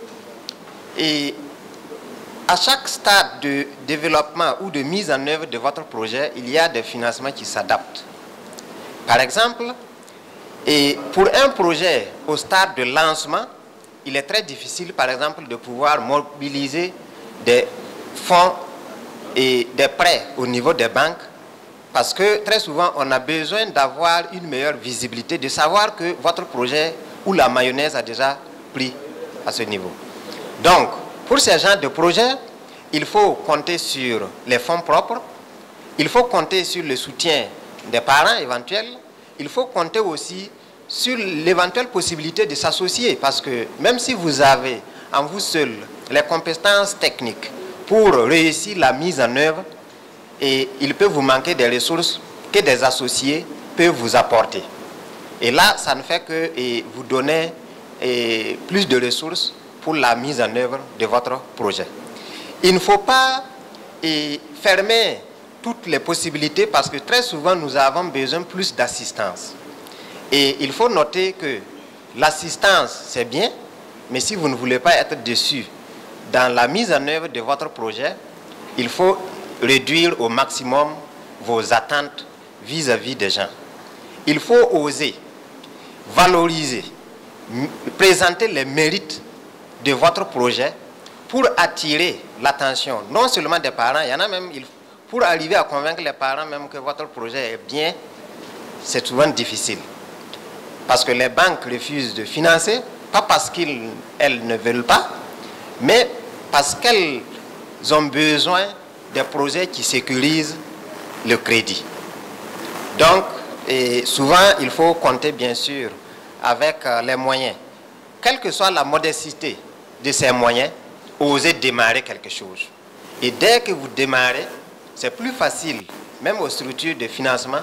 à chaque stade de développement ou de mise en œuvre de votre projet, il y a des financements qui s'adaptent. Par exemple, pour un projet au stade de lancement, il est très difficile, par exemple, de pouvoir mobiliser des fonds et des prêts au niveau des banques, parce que très souvent, on a besoin d'avoir une meilleure visibilité, de savoir que votre projet ou la mayonnaise a déjà pris à ce niveau. Donc, pour ce genre de projet, il faut compter sur les fonds propres, il faut compter sur le soutien des parents éventuels, il faut compter aussi sur l'éventuelle possibilité de s'associer, parce que même si vous avez en vous seul les compétences techniques pour réussir la mise en œuvre, et il peut vous manquer des ressources que des associés peuvent vous apporter. Et là, ça ne fait que vous donner plus de ressources pour la mise en œuvre de votre projet. Il ne faut pas fermer toutes les possibilités parce que très souvent nous avons besoin plus d'assistance. Et il faut noter que l'assistance c'est bien, mais si vous ne voulez pas être déçu dans la mise en œuvre de votre projet, il faut réduire au maximum vos attentes vis-à-vis des gens. Il faut oser, valoriser, présenter les mérites de votre projet pour attirer l'attention, non seulement des parents, il y en a même, pour arriver à convaincre les parents même que votre projet est bien, c'est souvent difficile. Parce que les banques refusent de financer, pas parce qu'elles ne veulent pas, mais parce qu'elles ont besoin des projets qui sécurisent le crédit. Donc, souvent, il faut compter bien sûr avec les moyens. Quelle que soit la modestie de ces moyens, osez démarrer quelque chose. Et dès que vous démarrez, c'est plus facile, même aux structures de financement,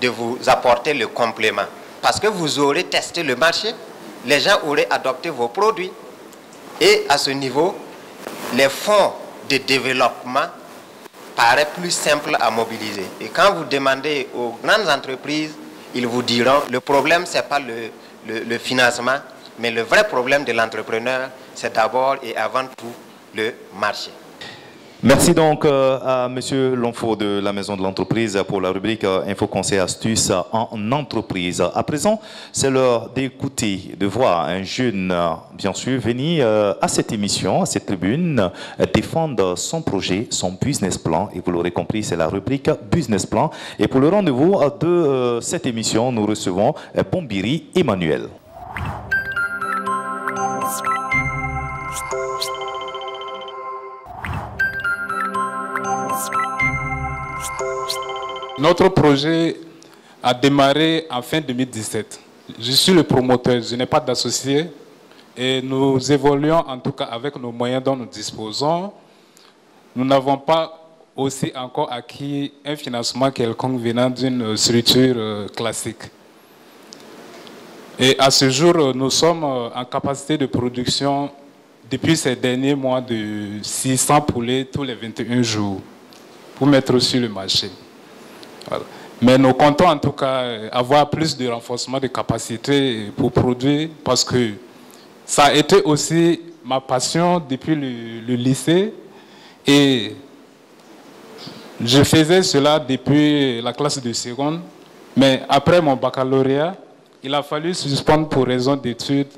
de vous apporter le complément. Parce que vous aurez testé le marché, les gens auraient adopté vos produits. Et à ce niveau, les fonds de développement paraissent plus simples à mobiliser. Et quand vous demandez aux grandes entreprises, ils vous diront, le problème, ce n'est pas le financement, mais le vrai problème de l'entrepreneur, c'est d'abord et avant tout le marché. Merci donc à M. Lonfo de la Maison de l'Entreprise pour la rubrique Info Conseil Astuces en entreprise. À présent, c'est l'heure d'écouter, de voir un jeune, bien sûr, venir à cette émission, à cette tribune, défendre son projet, son business plan. Et vous l'aurez compris, c'est la rubrique Business Plan. Et pour le rendez-vous de cette émission, nous recevons Bombiri Emmanuel. Notre projet a démarré en fin 2017. Je suis le promoteur, je n'ai pas d'associé et nous évoluons en tout cas avec nos moyens dont nous disposons. Nous n'avons pas aussi encore acquis un financement quelconque venant d'une structure classique. Et à ce jour, nous sommes en capacité de production depuis ces derniers mois de 600 poulets tous les 21 jours pour mettre sur le marché. Voilà. Mais nous comptons en tout cas avoir plus de renforcement de capacité pour produire parce que ça a été aussi ma passion depuis le lycée et je faisais cela depuis la classe de seconde. Mais après mon baccalauréat, il a fallu suspendre pour raison d'études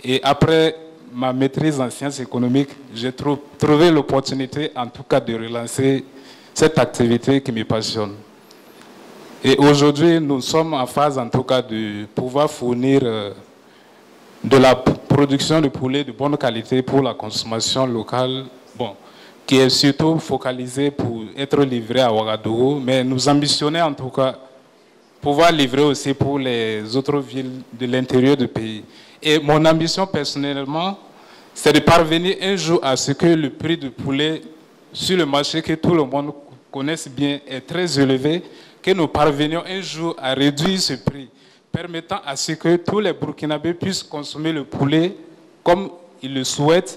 et après ma maîtrise en sciences économiques, j'ai trouvé l'opportunité en tout cas de relancer cette activité qui me passionne. Et aujourd'hui, nous sommes en phase en tout cas de pouvoir fournir de la production de poulet de bonne qualité pour la consommation locale, bon, qui est surtout focalisée pour être livré à Ouagadougou, mais nous ambitionnons en tout cas pouvoir livrer aussi pour les autres villes de l'intérieur du pays. Et mon ambition personnellement, c'est de parvenir un jour à ce que le prix du poulet sur le marché que tout le monde connaisse bien est très élevé, que nous parvenions un jour à réduire ce prix, permettant à ce que tous les Burkinabés puissent consommer le poulet comme ils le souhaitent,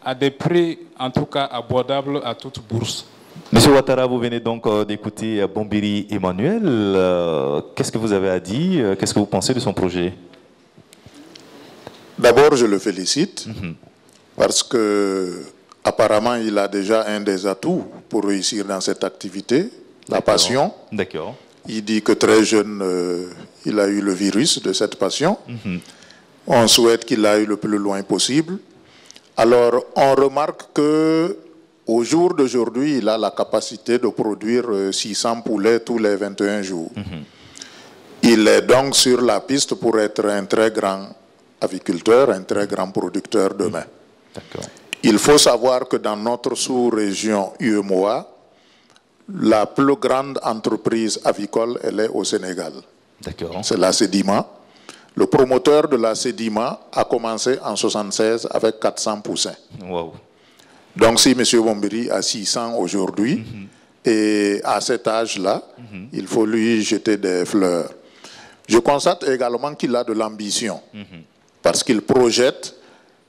à des prix en tout cas abordables à toute bourse. Monsieur Ouattara, vous venez donc d'écouter Bombiri Emmanuel. Qu'est-ce que vous avez à dire? Qu'est-ce que vous pensez de son projet? D'abord, je le félicite parce que apparemment, il a déjà un des atouts pour réussir dans cette activité, la passion. D'accord. Il dit que très jeune, il a eu le virus de cette passion. On souhaite qu'il aille le plus loin possible. Alors, on remarque que au jour d'aujourd'hui, il a la capacité de produire 600 poulets tous les 21 jours. Il est donc sur la piste pour être un très grand aviculteur, un très grand producteur demain. Il faut savoir que dans notre sous-région UEMOA, la plus grande entreprise avicole, elle est au Sénégal. C'est la Sedima. Le promoteur de la Sedima a commencé en 1976 avec 400 poussins. Wow. Donc si M. Bombiri a 600 aujourd'hui, et à cet âge-là, il faut lui jeter des fleurs. Je constate également qu'il a de l'ambition, parce qu'il projette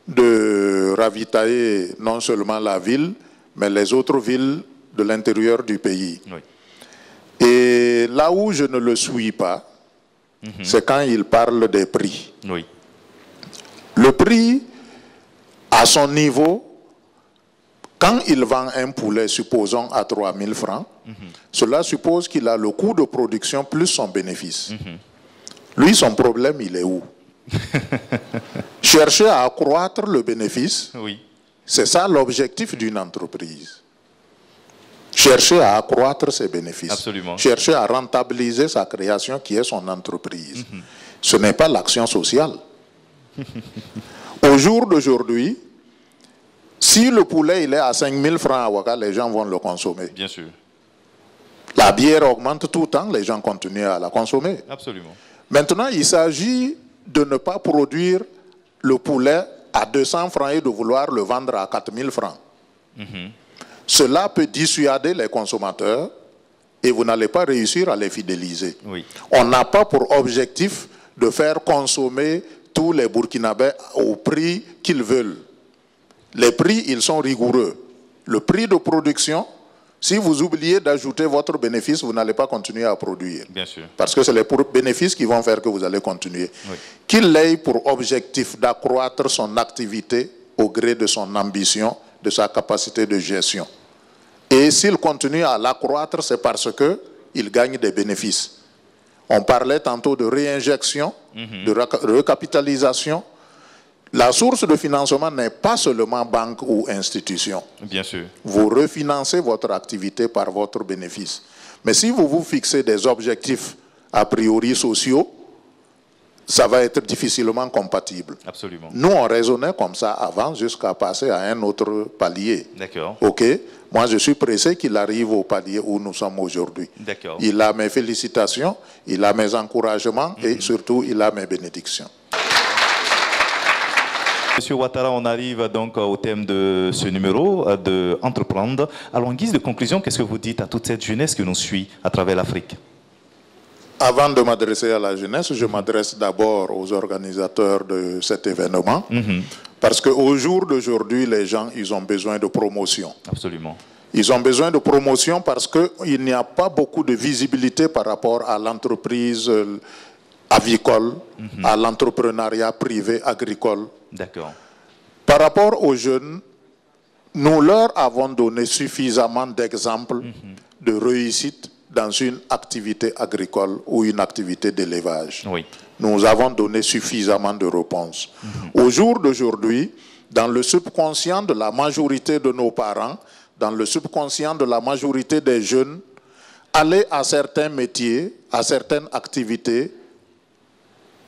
de ravitailler non seulement la ville, mais les autres villes de l'intérieur du pays. Et là où je ne le suis pas, c'est quand il parle des prix. Oui. Le prix, à son niveau, quand il vend un poulet, supposons à 3 000 francs, cela suppose qu'il a le coût de production plus son bénéfice. Lui, son problème, il est où? Chercher à accroître le bénéfice, oui. C'est ça l'objectif d'une entreprise. Chercher à accroître ses bénéfices. Absolument. Chercher à rentabiliser sa création qui est son entreprise. Ce n'est pas l'action sociale. Au jour d'aujourd'hui, si le poulet il est à 5 000 francs à Ouaga, les gens vont le consommer. Bien sûr. La bière augmente tout le temps, les gens continuent à la consommer. Absolument. Maintenant, il s'agit de ne pas produire le poulet à 200 francs et de vouloir le vendre à 4 000 francs. Cela peut dissuader les consommateurs et vous n'allez pas réussir à les fidéliser. Oui. On n'a pas pour objectif de faire consommer tous les Burkinabés au prix qu'ils veulent. Les prix, ils sont rigoureux. Le prix de production, si vous oubliez d'ajouter votre bénéfice, vous n'allez pas continuer à produire. Bien sûr. Parce que c'est les bénéfices qui vont faire que vous allez continuer. Oui. Qu'il ait pour objectif d'accroître son activité au gré de son ambition, de sa capacité de gestion. Et s'il continue à l'accroître, c'est parce qu'il gagne des bénéfices. On parlait tantôt de réinjection, de recapitalisation. La source de financement n'est pas seulement banque ou institution. Bien sûr. Vous refinancez votre activité par votre bénéfice. Mais si vous vous fixez des objectifs a priori sociaux, ça va être difficilement compatible. Absolument. Nous, on raisonnait comme ça avant jusqu'à passer à un autre palier. D'accord. OK? Moi, je suis pressé qu'il arrive au palier où nous sommes aujourd'hui. D'accord. Il a mes félicitations, il a mes encouragements et surtout, il a mes bénédictions. Monsieur Ouattara, on arrive donc au thème de ce numéro, de entreprendre. Alors, en guise de conclusion, qu'est-ce que vous dites à toute cette jeunesse qui nous suit à travers l'Afrique? Avant de m'adresser à la jeunesse, je m'adresse d'abord aux organisateurs de cet événement. Parce qu'au jour d'aujourd'hui, les gens, ils ont besoin de promotion. Absolument. Ils ont besoin de promotion parce qu'il n'y a pas beaucoup de visibilité par rapport à l'entreprise avicole, à l'entrepreneuriat privé agricole. D'accord. Par rapport aux jeunes, nous leur avons donné suffisamment d'exemples de réussite dans une activité agricole ou une activité d'élevage. Oui. Nous avons donné suffisamment de réponses. Au jour d'aujourd'hui, dans le subconscient de la majorité de nos parents, dans le subconscient de la majorité des jeunes, aller à certains métiers, à certaines activités,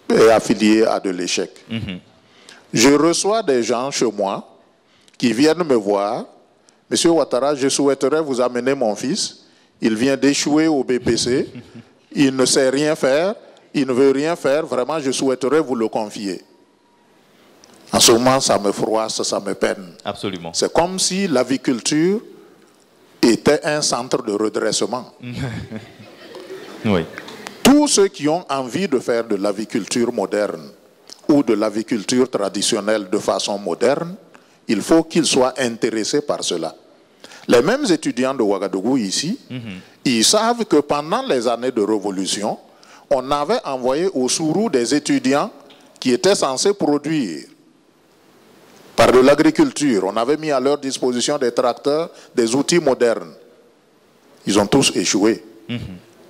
est affilié à de l'échec. Je reçois des gens chez moi qui viennent me voir. Monsieur Ouattara, je souhaiterais vous amener mon fils. Il vient d'échouer au BPC. Il ne sait rien faire. Il ne veut rien faire. Vraiment, je souhaiterais vous le confier. En ce moment, ça me froisse, ça me peine. Absolument. C'est comme si l'aviculture était un centre de redressement. Oui. Tous ceux qui ont envie de faire de l'aviculture moderne ou de l'aviculture traditionnelle de façon moderne, il faut qu'ils soient intéressés par cela. Les mêmes étudiants de Ouagadougou ici, ils savent que pendant les années de révolution, on avait envoyé au Sourou des étudiants qui étaient censés produire par de l'agriculture. On avait mis à leur disposition des tracteurs, des outils modernes. Ils ont tous échoué.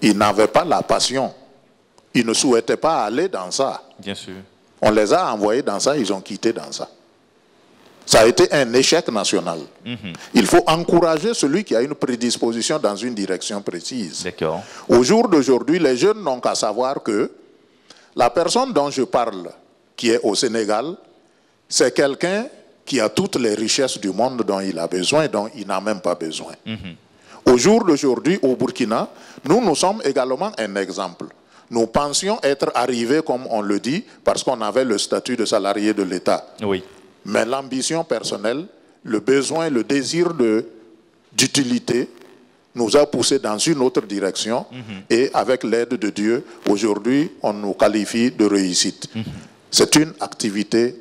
Ils n'avaient pas la passion. Ils ne souhaitaient pas aller dans ça. Bien sûr. On les a envoyés dans ça, ils ont quitté dans ça. Ça a été un échec national. Il faut encourager celui qui a une prédisposition dans une direction précise. D'accord. Au jour d'aujourd'hui, les jeunes n'ont qu'à savoir que la personne dont je parle, qui est au Sénégal, c'est quelqu'un qui a toutes les richesses du monde dont il a besoin, dont il n'a même pas besoin. Au jour d'aujourd'hui, au Burkina, nous sommes également un exemple. Nous pensions être arrivés, comme on le dit, parce qu'on avait le statut de salarié de l'État. Oui. Mais l'ambition personnelle, le besoin, le désir d'utilité nous a poussés dans une autre direction. Et avec l'aide de Dieu, aujourd'hui, on nous qualifie de réussite. C'est une activité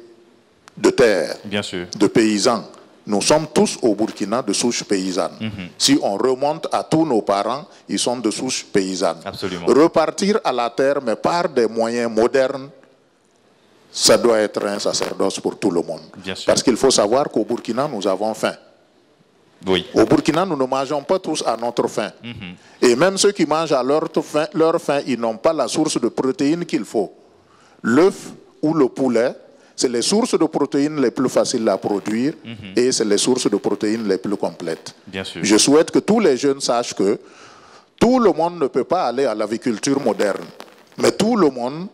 de terre, bien sûr, de paysans. nous sommes tous au Burkina de souche paysanne. Si on remonte à tous nos parents, ils sont de souche paysanne. Absolument. Repartir à la terre, mais par des moyens modernes, ça doit être un sacerdoce pour tout le monde. Bien sûr. Parce qu'il faut savoir qu'au Burkina, nous avons faim. Oui. Au Burkina, nous ne mangeons pas tous à notre faim. Et même ceux qui mangent à leur faim, ils n'ont pas la source de protéines qu'il faut. L'œuf ou le poulet, c'est les sources de protéines les plus faciles à produire et c'est les sources de protéines les plus complètes. Bien sûr. Je souhaite que tous les jeunes sachent que tout le monde ne peut pas aller à l'aviculture moderne, mais tout le monde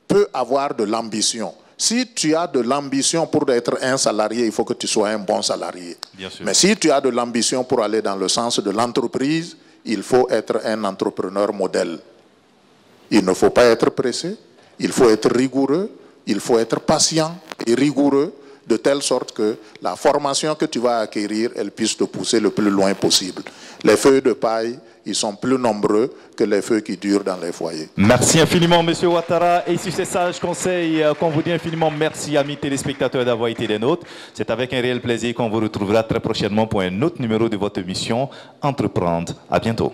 peut avoir de l'ambition. Si tu as de l'ambition pour être un salarié, il faut que tu sois un bon salarié. Bien sûr. Mais si tu as de l'ambition pour aller dans le sens de l'entreprise, il faut être un entrepreneur modèle. Il ne faut pas être pressé, il faut être rigoureux, il faut être patient et rigoureux, de telle sorte que la formation que tu vas acquérir, elle puisse te pousser le plus loin possible. Les feux de paille, ils sont plus nombreux que les feux qui durent dans les foyers. Merci infiniment, M. Ouattara. Et sur ces sages conseils, qu'on vous dit infiniment merci, amis téléspectateurs, d'avoir été des nôtres. C'est avec un réel plaisir qu'on vous retrouvera très prochainement pour un autre numéro de votre émission Entreprendre. À bientôt.